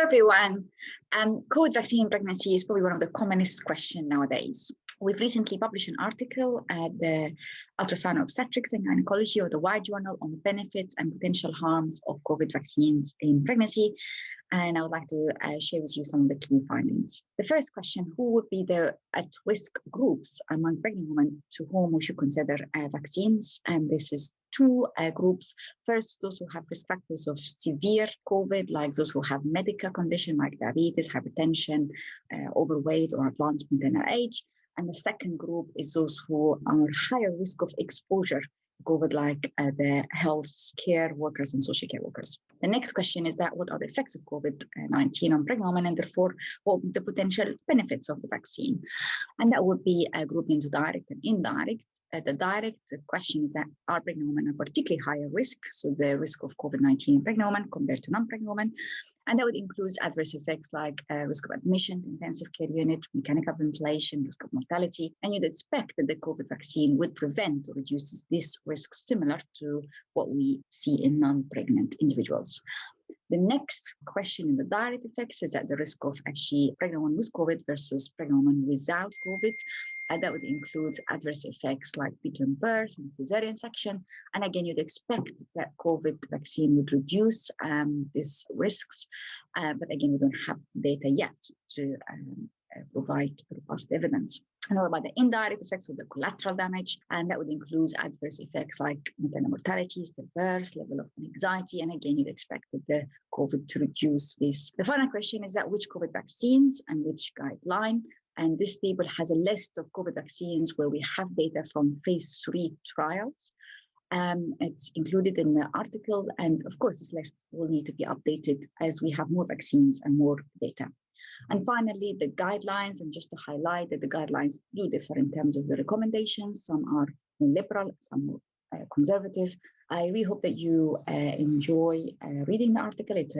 everyone. COVID vaccine in pregnancy is probably one of the commonest questions nowadays. We've recently published an article at the Ultrasound Obstetrics and Gynecology or the White Journal on the benefits and potential harms of COVID vaccines in pregnancy. And I would like to share with you some of the key findings. The first question, who would be the at-risk groups among pregnant women to whom we should consider vaccines? And this is two groups. First, those who have risk factors of severe COVID, like those who have medical condition like diabetes, hypertension, overweight, or advanced maternal age. And the second group is those who are higher risk of exposure to COVID, like the health care workers and social care workers. The next question is that what are the effects of COVID-19 on pregnant women, and therefore what would be the potential benefits of the vaccine? And that would be grouped into direct and indirect. The direct question is that are pregnant women at particularly higher risk, so the risk of COVID-19 in pregnant women compared to non-pregnant women. And that would include adverse effects like risk of admission to intensive care unit, mechanical ventilation, risk of mortality. And you'd expect that the COVID vaccine would prevent or reduce these risks similar to what we see in non-pregnant individuals. The next question in the direct effects is at the risk of actually pregnant women with COVID versus pregnant women without COVID. That would include adverse effects like preterm birth and cesarean section. And again, you'd expect that COVID vaccine would reduce these risks. But again, we don't have data yet to provide robust evidence. And what about the indirect effects of the collateral damage? And that would include adverse effects like maternal mortality, stillbirth, level of anxiety. And again, you'd expect that the COVID to reduce this. The final question is that which COVID vaccines and which guideline? And this table has a list of COVID vaccines where we have data from phase 3 trials. It's included in the article. And of course, this list will need to be updated as we have more vaccines and more data. And finally, the guidelines, and just to highlight that the guidelines do differ in terms of the recommendations. Some are more liberal, some more conservative. I really hope that you enjoy reading the article. It's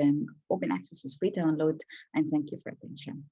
open access, is free to download, and thank you for attention.